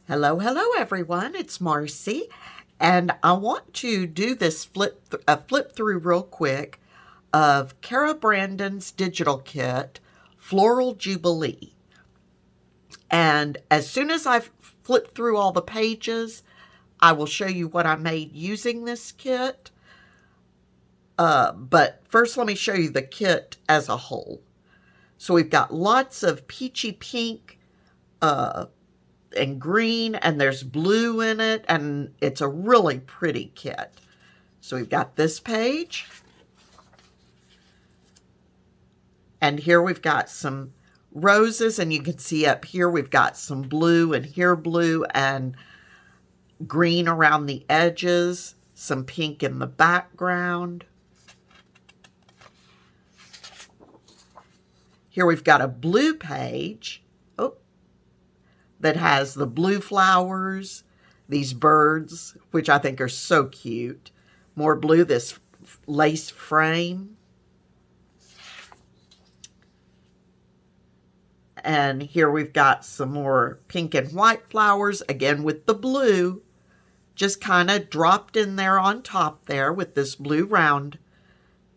Hello, everyone. It's Marcy, and I want to do this flip through real quick of Cara Brandon's digital kit, Floral Jubilee. And as soon as I've flipped through all the pages, I will show you what I made using this kit. But first, let me show you the kit as a whole. So we've got lots of peachy pink, and green, and there's blue in it, and it's a really pretty kit. So we've got this page, and here we've got some roses, and you can see up here we've got some blue, and here blue and green around the edges, some pink in the background. Here we've got a blue page that has the blue flowers, these birds, which I think are so cute. More blue, this lace frame. And here we've got some more pink and white flowers, again with the blue, just kind of dropped in there on top there with this blue round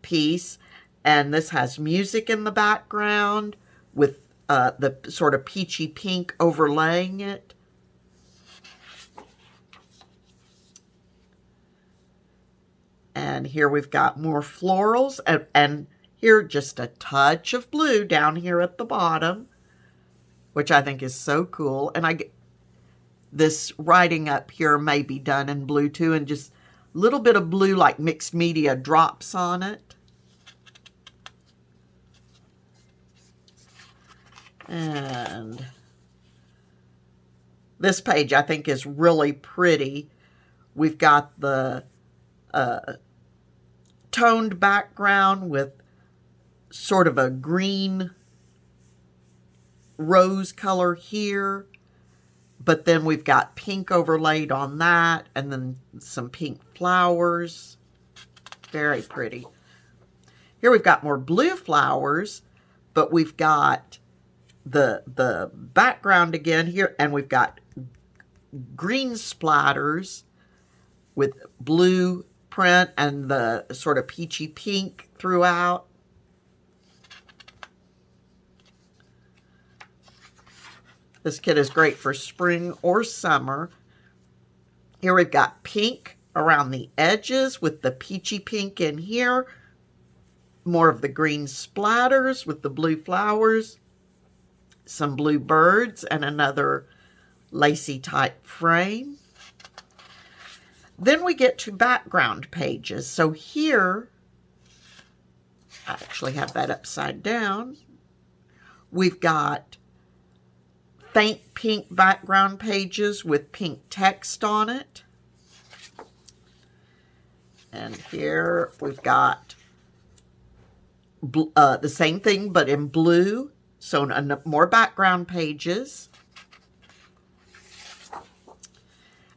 piece. And this has music in the background with the sort of peachy pink overlaying it. And here we've got more florals, and here just a touch of blue down here at the bottom, which I think is so cool. And this writing up here may be done in blue too, and just a little bit of blue like mixed media drops on it. And this page I think is really pretty. We've got the toned background with sort of a green rose color here, but then we've got pink overlaid on that, and then some pink flowers. Very pretty. Here we've got more blue flowers, but we've got the background again here, and we've got green splatters with blue print and the sort of peachy pink throughout. This kit is great for spring or summer. Here we've got pink around the edges with the peachy pink in here. More of the green splatters with the blue flowers. Some blue birds and another lacy type frame. Then we get to background pages. So here, I actually have that upside down. We've got faint pink background pages with pink text on it. And here we've got the same thing but in blue. So more background pages.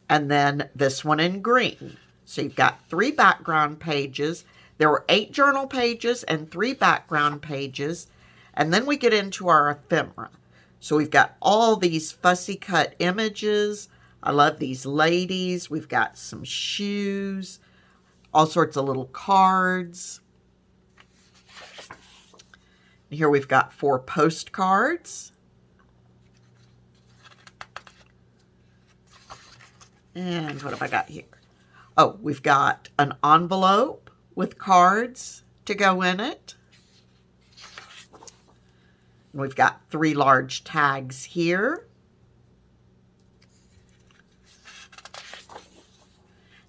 And then this one in green. So you've got 3 background pages. There were 8 journal pages and 3 background pages. And then we get into our ephemera. So we've got all these fussy cut images. I love these ladies. We've got some shoes, all sorts of little cards. Here we've got 4 postcards. And what have I got here? Oh, we've got an envelope with cards to go in it. And we've got 3 large tags here.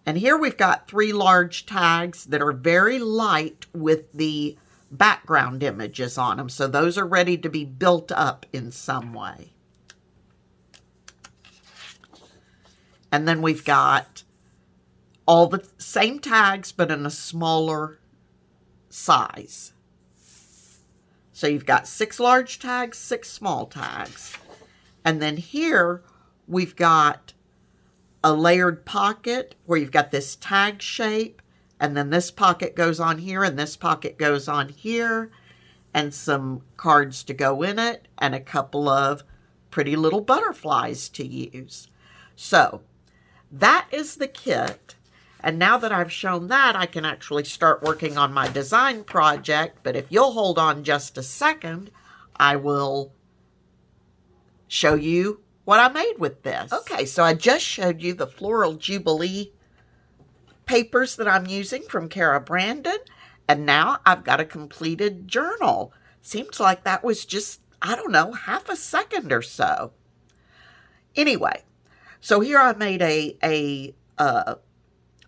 And here we've got 3 large tags that are very light with the background images on them. So those are ready to be built up in some way. And then we've got all the same tags, but in a smaller size. So you've got 6 large tags, 6 small tags. And then here we've got a layered pocket where you've got this tag shape, and then this pocket goes on here, and this pocket goes on here, and some cards to go in it, and a couple of pretty little butterflies to use. So that is the kit. And now that I've shown that, I can actually start working on my design project. But if you'll hold on just a second, I will show you what I made with this. Okay, so I just showed you the Floral Jubilee papers that I'm using from Cara Brandon. And now I've got a completed journal. Seems like that was just, I don't know, half a second or so. Anyway, so here I made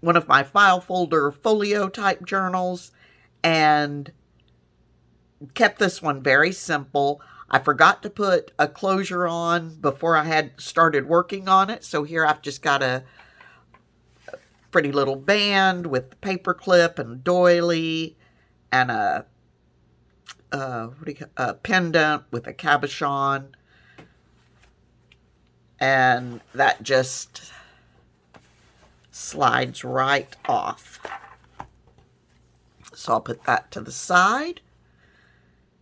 one of my file folder folio type journals and kept this one very simple. I forgot to put a closure on before I had started working on it. So here I've just got a pretty little band with the paper clip and doily and a pendant with a cabochon. And that just slides right off. So I'll put that to the side.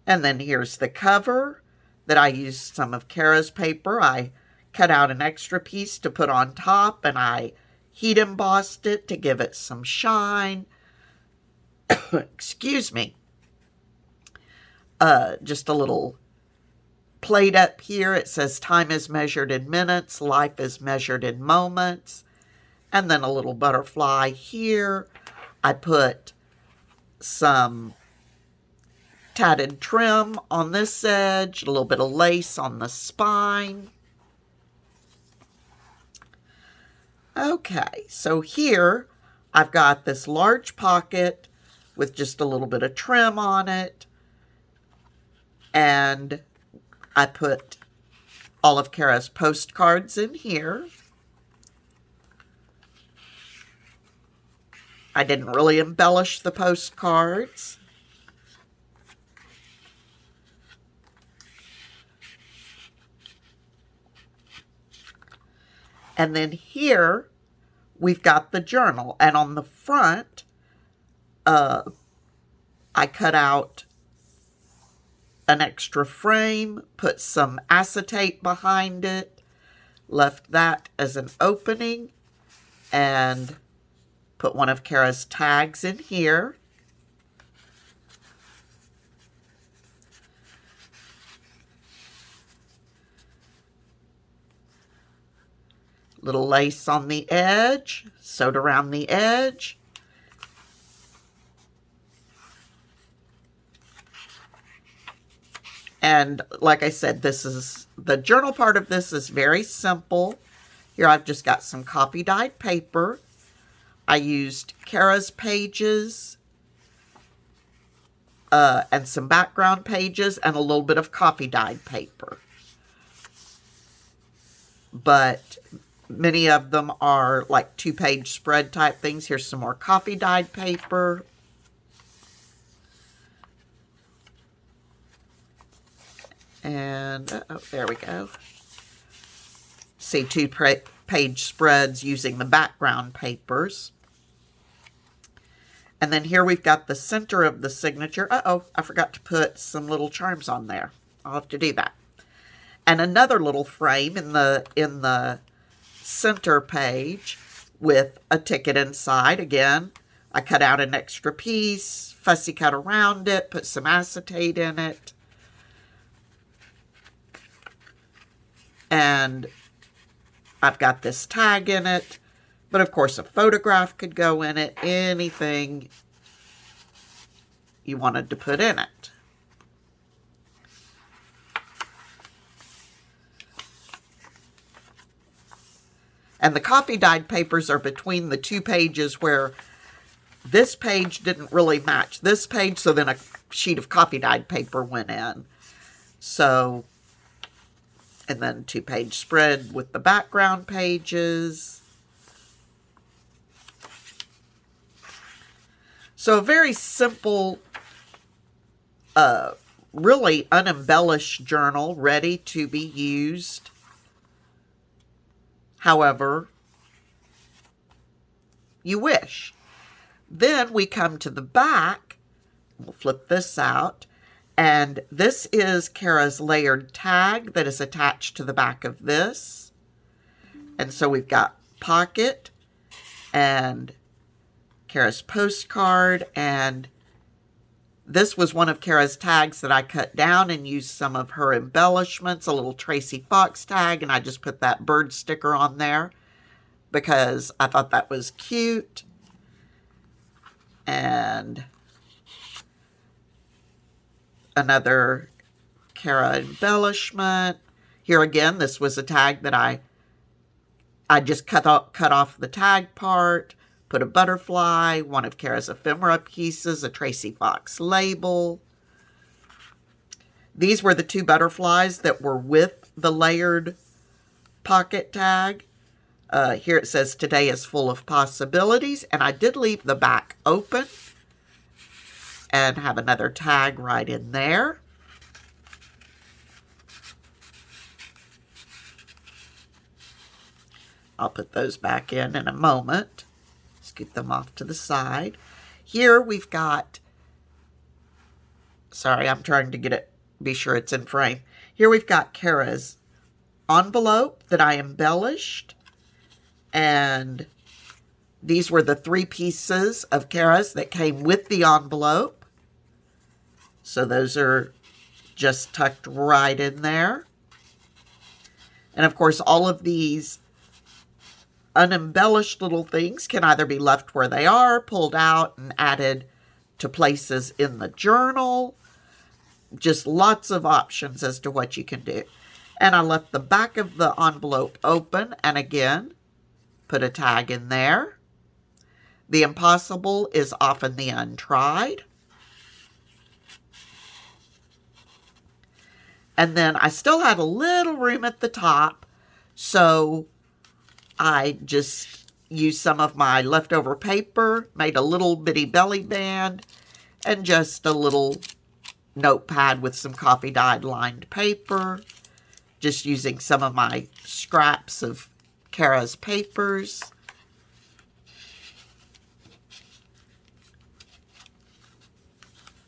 And then here's the cover that I used some of Cara's paper. I cut out an extra piece to put on top, and I heat embossed it to give it some shine. Excuse me. Just a little plate up here. It says time is measured in minutes, life is measured in moments. And then a little butterfly here. I put some tatted trim on this edge, a little bit of lace on the spine. Okay, so here I've got this large pocket with just a little bit of trim on it. And I put all of Cara's postcards in here. I didn't really embellish the postcards. And then here we've got the journal. And on the front, I cut out an extra frame, put some acetate behind it, left that as an opening, and put one of Cara's tags in here. Little lace on the edge, sewed around the edge. And like I said, this is the journal part of this is very simple. Here I've just got some coffee dyed paper. I used Cara's pages and some background pages and a little bit of coffee dyed paper. But many of them are like 2-page spread type things. Here's some more coffee dyed paper. And, oh, there we go. See, 2-page spreads using the background papers. And then here we've got the center of the signature. Uh-oh, I forgot to put some little charms on there. I'll have to do that. And another little frame in the center page with a ticket inside. Again, I cut out an extra piece, fussy cut around it, put some acetate in it. And I've got this tag in it. But of course, a photograph could go in it. Anything you wanted to put in it. And the coffee dyed papers are between the 2 pages where this page didn't really match this page, so then a sheet of coffee dyed paper went in. So, and then 2-page spread with the background pages. So a very simple, really unembellished journal ready to be used. However you wish. Then we come to the back. We'll flip this out. And this is Cara's layered tag that is attached to the back of this. And so we've got pocket and Cara's postcard, and this was one of Cara's tags that I cut down and used some of her embellishments, a little Tracy Fox tag, and I just put that bird sticker on there because I thought that was cute. And another Cara embellishment. Here again, this was a tag that I just cut off the tag part, put a butterfly, one of Cara's ephemera pieces, a Tracy Fox label. These were the two butterflies that were with the layered pocket tag. Here it says, "Today is full of possibilities," and I did leave the back open and have another tag right in there. I'll put those back in a moment. Scoot them off to the side. Here we've got, sorry, I'm trying to get it, be sure it's in frame. Here we've got Cara's envelope that I embellished. And these were the 3 pieces of Cara's that came with the envelope. So those are just tucked right in there. And of course, all of these unembellished little things can either be left where they are, pulled out and added to places in the journal. Just lots of options as to what you can do. And I left the back of the envelope open, and again, put a tag in there. The impossible is often the untried. And then I still had a little room at the top, so I just used some of my leftover paper, made a little bitty belly band, and just a little notepad with some coffee dyed lined paper, just using some of my scraps of Cara's papers.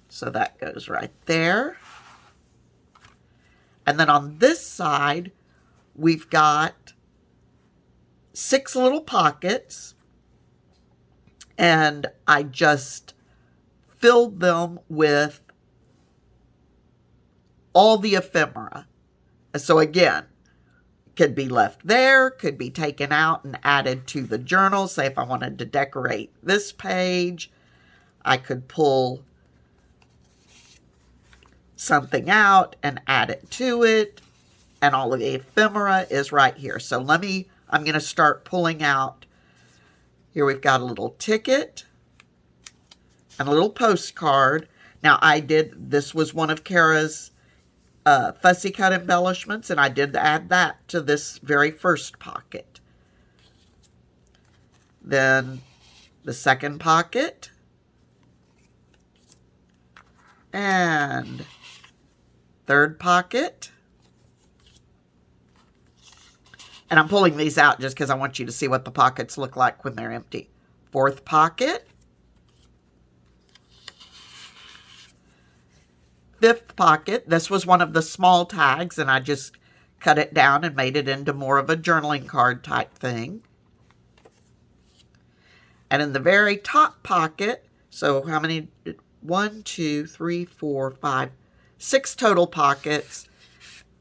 So that goes right there. And then on this side, we've got 6 little pockets, and I just filled them with all the ephemera. So again, could be left there, could be taken out and added to the journal. Say if I wanted to decorate this page, I could pull something out and add it to it. And all of the ephemera is right here. So I'm going to start pulling out. Here we've got a little ticket and a little postcard. Now this was one of Cara's fussy cut embellishments, and I did add that to this very first pocket. Then the second pocket, and third pocket. And I'm pulling these out just because I want you to see what the pockets look like when they're empty. Fourth pocket. Fifth pocket. This was one of the small tags, and I just cut it down and made it into more of a journaling card type thing. And in the very top pocket, so how many? 1, 2, 3, 4, 5, 6 total pockets.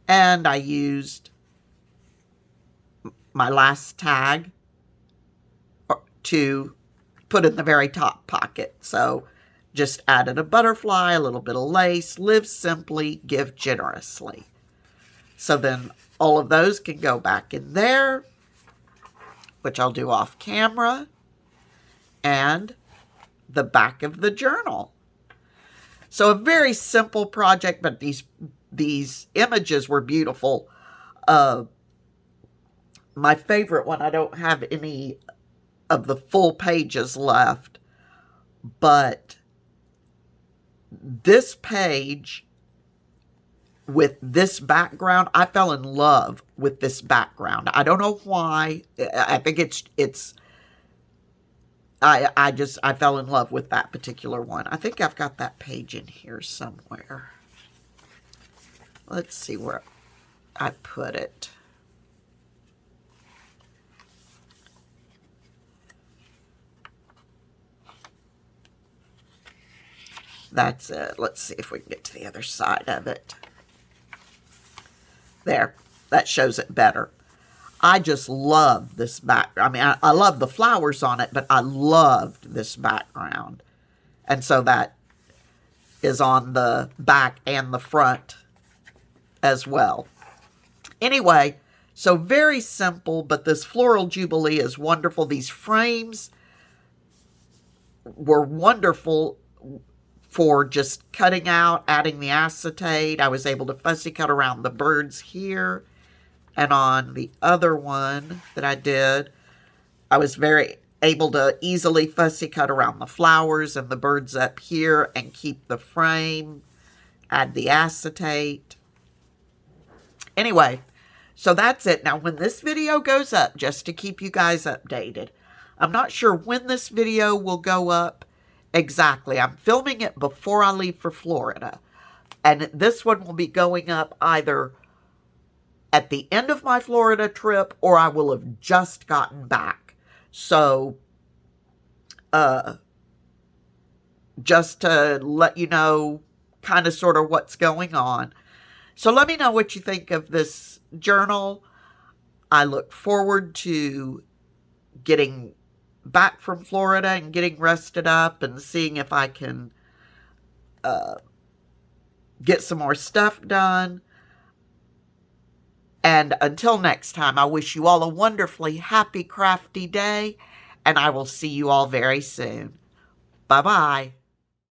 And I used my last tag to put in the very top pocket. So just added a butterfly, a little bit of lace, live simply, give generously. So then all of those can go back in there, which I'll do off camera, and the back of the journal. So a very simple project, but these images were beautiful. My favorite one, I don't have any of the full pages left, but this page with this background, I fell in love with this background. I don't know why. I think I fell in love with that particular one. I think I've got that page in here somewhere. Let's see where I put it. That's it. Let's see if we can get to the other side of it. There, that shows it better. I just love this background. I mean, I love the flowers on it, but I loved this background. And so that is on the back and the front as well. Anyway, so very simple, but this Floral Jubilee is wonderful. These frames were wonderful for just cutting out, adding the acetate. I was able to fussy cut around the birds here. And on the other one that I did, I was very able to easily fussy cut around the flowers and the birds up here and keep the frame, add the acetate. Anyway, so that's it. Now, when this video goes up, just to keep you guys updated, I'm not sure when this video will go up exactly. I'm filming it before I leave for Florida. And this one will be going up either at the end of my Florida trip, or I will have just gotten back. So, just to let you know kind of sort of what's going on. So let me know what you think of this journal. I look forward to getting back from Florida and getting rested up and seeing if I can get some more stuff done. And until next time, I wish you all a wonderfully happy crafty day, and I will see you all very soon. Bye-bye.